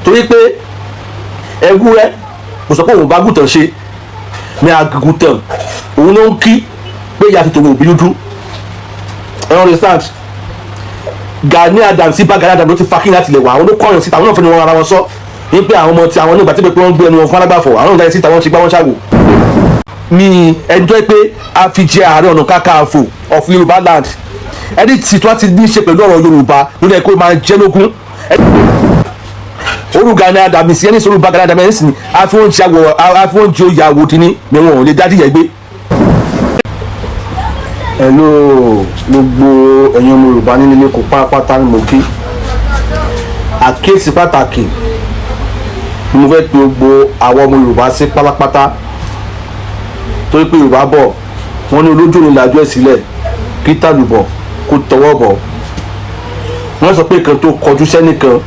torí pé ewúrẹ́ kò sọ pé òun bá gùtàn ṣe ní agùtàn òun ló ń kí pé ìyá ti tòun òbí dúdú. ẹ understand? Gani Adams sí bá Gani Adams ló ti fa kí láti lè wà àwọn ló kọyàn síta àwọn náà fẹ́ ni wọ́n ara wọn sọ ní pé àwọn ọmọ tí àwọn nígbà tí pé wọ́n gbé ẹnu wọn fún alágbàfọ̀ àwọn náà jáde síta wọ́n ṣe gbá wọn ṣàgò. mi ẹni tó yẹ pé a fi jẹ Ààrẹ Ọ̀nà Kakanfò of Yorùbá land ẹni tí tí wọ́n ti ní í ṣe pẹ̀lú ọ̀rọ̀ Yorùbá lórí ẹ̀kọ́ máa jẹ́ lógún. orú Gani Adams sí ẹni sọ̀rọ̀ bá Gani Adams sí ni a fi oúnjẹ oyè àwòdì ni mi wọn ò lè dádì yẹn gbé. Hello gbogbo ẹ̀yin ọmọ Yorùbá nínú ilé kò pátápátá ni mo kí àkíyèsí pàtàkì ni mo fẹ́ pe gbogbo àwọn ọmọ Yorùbá sí pátápátá torí pé Yorùbá bọ̀ wọ́n ní olójú ni làjú ẹ̀ sílẹ̀ kí tàlùbọ̀ kó tọwọ́ bọ̀ wọ́n sọ pé nǹkan tó kọjú sẹ́nìkan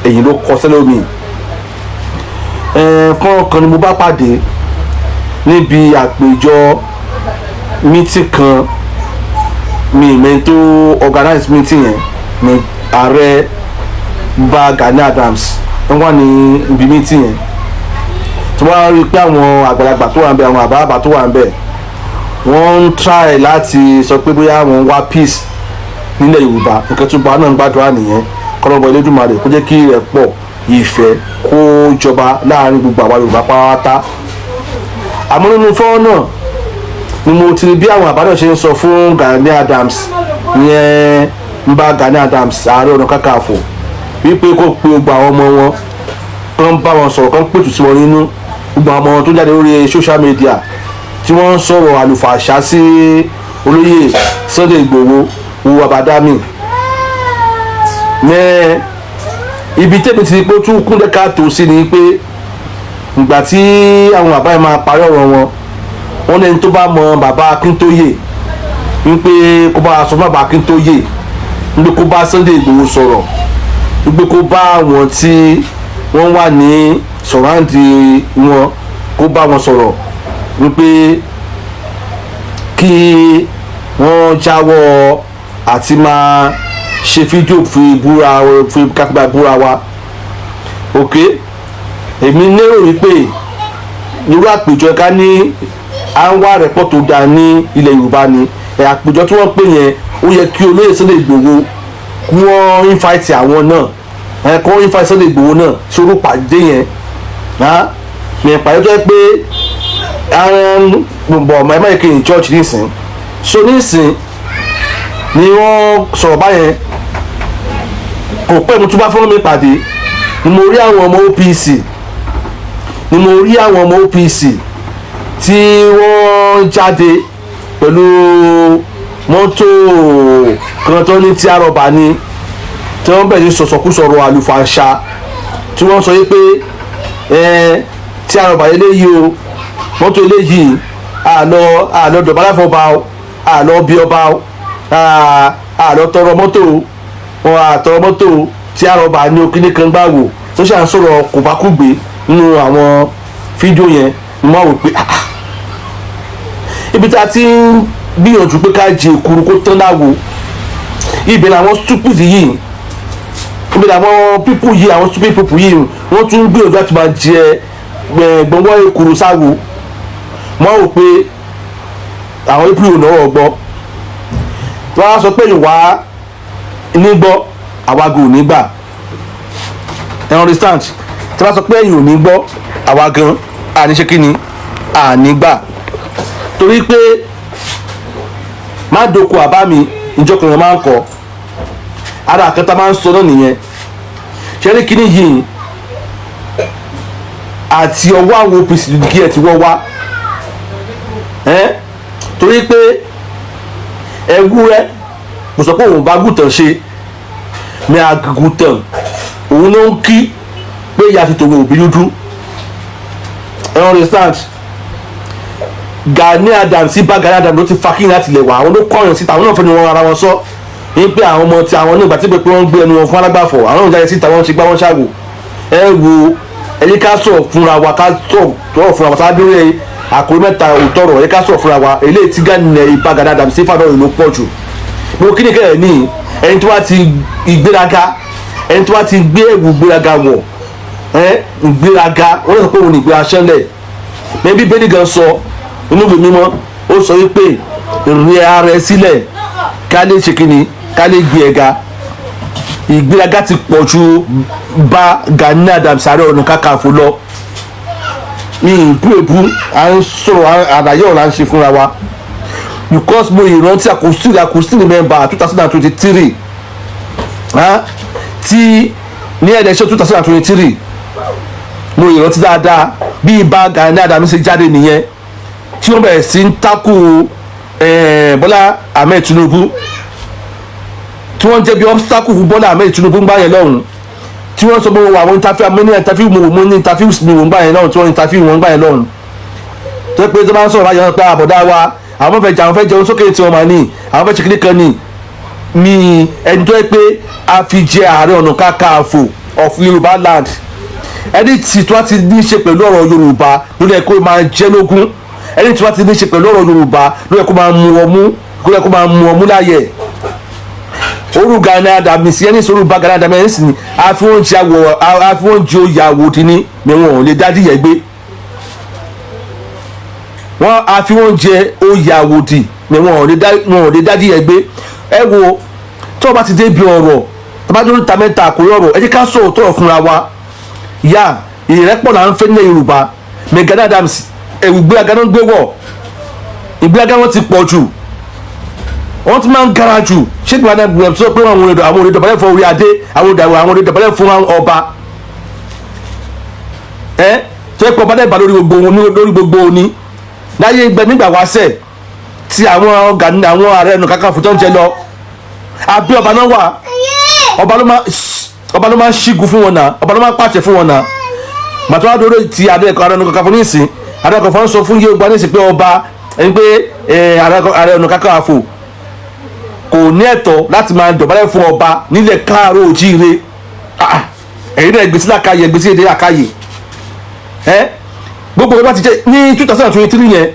èyí ló kọ sẹ́lómi. fọ́nrán kan ni mo bá pàdé níbi àpèjọ meeting kan mi ìmẹ̀ tó organize meeting yẹn ni ààrẹ bá Gani Adams wọ́n wà ní ibi meeting yẹn tí wọ́n rí i pé àwọn àgbàlagbà tó wà ń bẹ àwọn àbábà tó wà ń bẹ wọ́n ń try láti sọ pé bóyá wọ́n wá peace nílẹ̀ Yorùbá nǹkan tó bá náà ń gbàdúrà nìyẹn kọ́lọ́bọ̀ Elédùmarè kó jẹ́ kí ìrẹ́pọ̀ ìfẹ́ kó jọba láàrin gbogbo àwa Yorùbá pátá. àmọ́ nínú fọ́nrán náà ni mo ti rí bí àwọn àbádọ́ ṣe ń sọ fún Gani Adams ìyẹn ń bá Gani Adams Ààrẹ Ọ̀nà Kakanfò wípé kó pe gbogbo àwọn ọmọ wọn kán bá wọn sọ̀rọ̀ kán pètù sí wọn nínú gbogbo àwọn ọmọ wọn tó jáde lórí social media tí wọ́n ń sọ̀rọ̀ àlùfàṣà sí olóyè Sunday Igboho owó abadami ní ibi tẹ́mi ti pé ó tún kún dẹ́ka tó sí ni pé ìgbà tí àwọn bàbá yẹn máa parí ọ̀rọ̀ wọn wọ́n lẹ́ni tó bá mọ bàbá Akíntóyè wípé kó bá sọ fún bàbá Akíntóyè wípé kó bá Sunday Igboho sọ̀rọ̀ wípé kó bá àwọn tí wọ́n wà ní sọ̀ráǹdì wọn kó bá wọn sọ̀rọ̀ wípé kí wọ́n jáwọ́ àti máa ṣe fídíò fi kápẹ́bà búra wa. ok èmi lérò wípé irú àpèjọ ká ní à ń wá rẹpọ̀ tó dáa ní ilẹ̀ Yorùbá ni àpèjọ tí wọ́n pè yẹn ó yẹ kí olóyè Sunday Igboho kí wọ́n invite àwọn náà kí wọ́n invite Sunday Igboho náà sórí pàdé yẹn yẹn pàdé tó yẹ pé gbogbo ọmọ ẹ má yẹ kí n church nísìn so nísìn ni wọ́n sọ̀rọ̀ báyẹn kò pẹ́ mo tún bá fọ́nrán mi pàdé ni mo rí àwọn ọmọ OPC tí wọ́n jáde pẹ̀lú mọ́tò kan tó ní tí àrọ̀bà ni tí wọ́n bẹ̀rẹ̀ sọ̀sọ̀kúsọ̀rọ̀ àlùfàṣà tí wọ́n sọ pé tí àrọ̀bà eléyìí o mọ́tò eléyìí àlọ́ dọ̀bálẹ̀ fọba o àlọ́ bí ọba o àlọ́ tọrọ mọ́tò wọn àtọrọ mọ́tò tí àrọ̀bà ní okínní kan gbà wò tó ṣe à ń sọ̀rọ̀ kò bá kú gbé nínú àwọn fídíò yẹn ni wọ́n wò pé ibi tá a ti ń gbìyànjú pé ká jẹ èkuru kó tán láwo ibẹ̀ làwọn stupid yìí ibẹ̀ làwọn people yìí àwọn stupid people yìí wọ́n tún gbìyànjú láti máa jẹ gbọ̀ngbọ̀n èkuru sáwo wọ́n wò pé àwọn april ò náwó gbọ́ wọ́n á sọ pé ìwà nígbọ́ àwa gan ò ní gbà ẹ understand tí wọ́n sọ pé ẹ̀yìn ò ní gbọ́ àwa gan àníṣe kí ni àní gbà torí pé má doko àbá mi ìjọkùnrin máa ń kọ ara àkẹta máa ń sọ náà nìyẹn ṣẹ́rí kíní yìí àti ọwọ́ àwọn OPC kí ẹ ti wọ́ wá torí pé ewúrẹ́ kò sọ pé òun bá gùtàn ṣe ní agùtàn òun ló ń kí pé ìyá ti tòun òbí dúdú ẹ understand? Gani Adams sí bá Gani Adams ló ti fa kí láti lè wà àwọn ló kọyàn síta àwọn náà fẹ́ ni wọ́n ara wọn sọ ní pé àwọn ọmọ tí àwọn nígbà tí pé wọ́n ń gbé ẹnu wọn fún alágbàfọ̀ àwọn náà jáde síta wọ́n ṣe gbá wọ́n ṣàwò ẹ wo ẹni ká sọ fúnra wa ká sọ fúnra wa sábẹ́rẹ́ àkórí mẹ́ta òtọ́rọ̀ ẹni ká sọ fúnra wa eléyìí tí Gani bá Gani Adams sí fàdọ̀ ìlú pọ̀ jù gbogbo kí ni kẹ́rẹ̀ ní ẹni tó wá ti ìgbéraga ẹni tó wá ti gbé ẹ̀wù gbéraga wọ̀ ìgbéraga wọ́n lè sọ pé òun ní ìgbéra ṣẹlẹ̀ ní Bíbélì gan sọ inú ìwé mímọ́ ó sọ wípé rẹ ara ẹ sílẹ̀ ká lè ṣe kíni ká lè gbé ẹ̀ga. Ìgbéraga ti pọ̀ ju bá Gani Adams Ààrẹ Ọ̀nà Kakanfò lọ ní ìbú à ń sọ̀rọ̀ àlàyé ọ̀la ń ṣe fúnra wa because mo ìrántí àkóso remember 2023 tí ní ẹ̀dẹ̀ṣẹ́ 2023 mo ìrántí dáadáa bí ibà Gani Adams ṣe jáde nìyẹn tí wọ́n bẹ̀rẹ̀ sí ń takò Bọ́lá Ahmed Tinubu tí wọ́n jẹ́ bí obstacle fún Bọ́lá Ahmed Tinubu ń gbá yẹn lọ́hùn tí wọ́n sọ pé àwọn interview mo ní interview mi wò ń gbá yẹn lọ́hùn tí wọ́n interview wọn ń gbá yẹn lọ́hùn tó pé tó bá ń sọ̀rọ̀ báyọ̀ pé àbọ̀dá wa àwọn fẹ́ jẹun sókè tí wọ́n máa ní àwọn fẹ́ ṣe kíní kan ní ẹni tó yẹ pé a fi jẹ Ààrẹ Ọ̀nà Kakanfò of Yorùbá land ẹni tí wọ́n ti ní í ṣe pẹ̀lú ọ̀rọ̀ Yorùbá lórí ẹ̀ kó máa jẹ́ lógún ẹni tí wọ́n ti ní í ṣe pẹ̀lú ọ̀rọ̀ Yorùbá lórí ẹ̀ kó máa mú ọmú láyẹ̀ oru Gani Adams yẹn ní sọ̀rọ̀ bá Gani Adams ní àfihànjẹ oyàwó tí ní wọn ò lè dádì yẹn gbé wọn àfihànjẹ oyàwó tí wọn ò lè dádì yẹn gbé ẹ wo tí wọn bá ti débi ọ̀rọ̀ tí wọn bá dúró ta mẹ́ta àkórí ọ̀rọ̀ ẹ jẹ́ ká sọ̀rọ̀ tọrọ fúnra wa yá ìrẹ́pọ̀ là ń fẹ́ ní Yorùbá Gani Adams ẹ̀wù gbéraga ló ń gbé wọ̀ ìgbéraga wọn ti pọ̀ jù wọ́n ti máa ń gara jù ṣé gbọ́dọ̀ gbọ́dọ̀ sọ pé àwọn òde dọ̀bálẹ̀ fún orí adé àwọn òde dọ̀bálẹ̀ fún ọba tó yẹ kó ọba dẹ́gbà lórí gbogbo òní láyé ìgbẹ́ nígbà wáṣẹ̀ tí àwọn Ààrẹ Ọ̀nà Kakanfò tó ń jẹ lọ àbí ọba náà wà ọba ló máa ń ṣígun fún wọn náà ọba ló máa ń pàṣẹ fún wọn náà màtí wọn á dúró ti Ààrẹ Ọ̀nà Kakanfò ní ìsìn Ààrẹ Ọ̀nà Kakanfò ń sọ fún Yorùbá ní ìsìn pé ọba ẹni pé Ààrẹ Ọ̀nà Kakanfò kò ní ẹ̀tọ́ láti máa dọ̀bálẹ̀ fún ọba nílẹ̀ káàárọ̀ òjíire ẹ̀yin náà gbèsè làkàyè gbèsè èdè làkàyè gbogbo ọba ti jẹ ní 2023 yẹn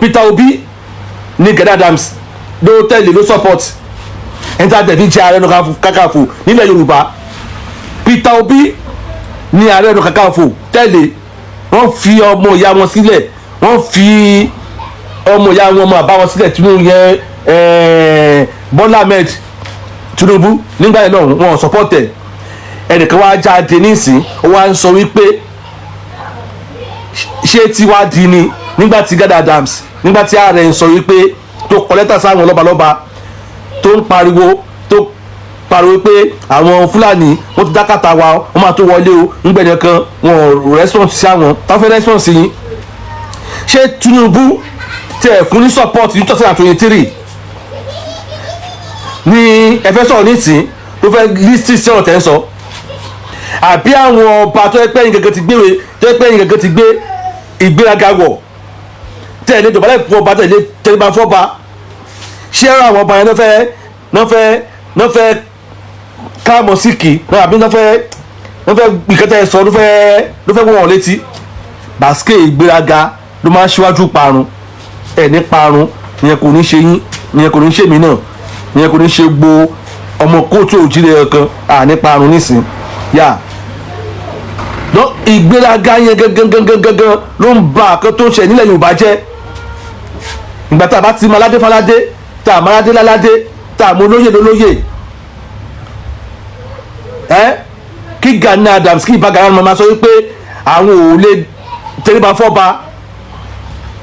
Peter Obi ní Gani Adams ló tẹ̀lé ló support ẹ̀ńtàdẹ̀bí jẹ́ Ààrẹ Ọ̀nà Kakanfò nílẹ̀ Yorùbá Peter Obi ní Ààrẹ Ọ̀nà Kakanfò tẹ̀lé wọ́n fi ọmọ ìyá wọn sílẹ̀ wọ́n fi ọmọ ìyá wọn máa bá wọn sílẹ̀ Tinubu yẹn Bọ́lá Ahmed Tinubu nígbà yẹn náà wọn support ẹ̀ ẹnìkan wá jáde nísìn ó wá ń sọ wípé ṣé tiwa di ni nígbà tí Gani Adams nígbà tí ààrẹ ń sọ wípé tó kọ lẹ́tà sáwọn lọ́balọ́ba tó ń pariwo pé àwọn Fúlàní wọ́n ti dákàtà wa wọ́n máa tó wọlé o nígbẹ̀dẹ̀ kan wọn ò response sí àwọn táwọn fẹ́ response yín ṣé Tinubu tẹ fún ní support ní 2023 ní ẹfẹ sọ̀rọ̀ nísìn ló fẹ́ lísì sí ọ̀rọ̀ tẹ́ ń sọ àbí àwọn ọba tó yẹ pé ẹ̀yin gẹ́gẹ́ ti gbé ìgbéraga wọ̀ tẹ̀lé ìjọba fún ọba tẹ̀lé tẹ̀lébà fọ́ba ṣé ẹ̀rọ àwọn ọba yẹn náà fẹ́ káàmọ̀ síkì náà àbí náà fẹ́ ìkẹtẹ̀ sọ ló fẹ́ wọ́n létí bàṣkè ìgbéraga ló máa ń ṣíwájú parun ẹni parun ìyẹn kò ní ṣe yín ìyẹn kò ní ṣe mí náà ìyẹn kò ní ṣe gbo ọmọ kóòtù òjìlẹ̀ kan àní parun nísìn yá lọ ìgbéraga yẹn gangan ló ń ba àkàn tó ń ṣe nílẹ̀ Yorùbá jẹ́ ìgbà tá a bá ti mọ aládé faládé tá a mọ aládé láládé tá a mọ olóyè lólóyè kí Gani Adams kí ìbá Gani Adams máa sọ wípé àwọn ò lè tẹríba fọ́ba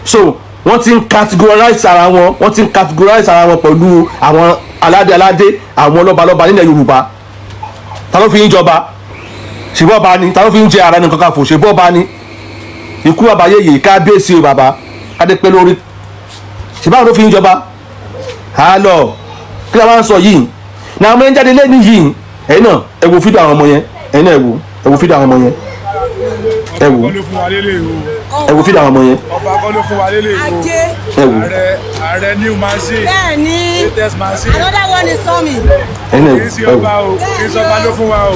so wọ́n ti ń categorize ara wọn pẹ̀lú àwọn aládé àwọn lọ́balọ́ba nílẹ̀ Yorùbá ta ló fi ń jọba ṣèbọ́ ọba ni ta ló fi ń jẹ Ààrẹ Ọ̀nà Kakanfò ṣèbọ́ ọba ni ikú bàbá yèyè kábíyèsí o bàbá adépẹ́ lórí ṣèbáwọn ló fi ń jọba àlọ́ kí la máa ń sọ yìí náà ọmọ yẹn jáde lẹ́nu yìí ẹ̀yin náà ẹ wo fídíò àwọn ọmọ yẹn ẹ̀yin náà ẹ wo fídíò àwọn ọmọ yẹn ẹ wo fídíò àwọn ọmọ yẹn ọba kọ́ ló fún wa lélẹ̀ o ẹ wo ààrẹ new machine bẹ́ẹ̀ni latest machine another one is coming. ẹ̀yin náà kì í sí ọba o kì í sọba ló fún wa o.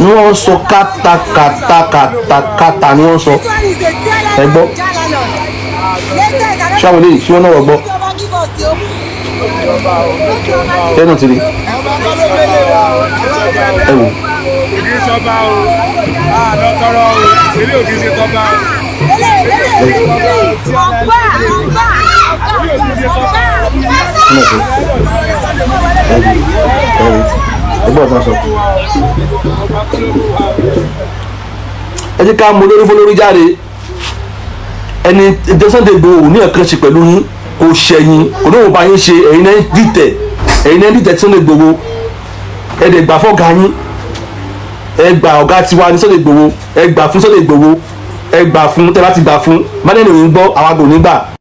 ni wọ́n sọ kátàkátà ni wọ́n sọ ẹ gbọ́ ṣáwọn eléyìí ṣé wọ́n náà wọ̀ gbọ́ ẹ náà ti rí ẹ wò. kì í sọba o àná tọrọ o ilé òkè ṣe tọba o. ẹgbọ́n kan sọ ẹ jẹ́ ká mú olórí fọlórí jáde ẹni Sunday Igboho ní ẹ̀kan ṣe pẹ̀lú yín kò ṣẹ̀yìn kò ní òun bá yín ṣe ẹ̀yin náà dìtẹ̀ Sunday Igboho ẹ̀dẹ̀ gbà fọ́gà yín ẹ gba ọ̀gá tiwa ní Sunday Igboho ẹ gbà fún Sunday Igboho ẹ gbà fún tẹ́ bá ti gbà fún mádẹ́ni òyìn gbọ́ àwọn àgbò nígbà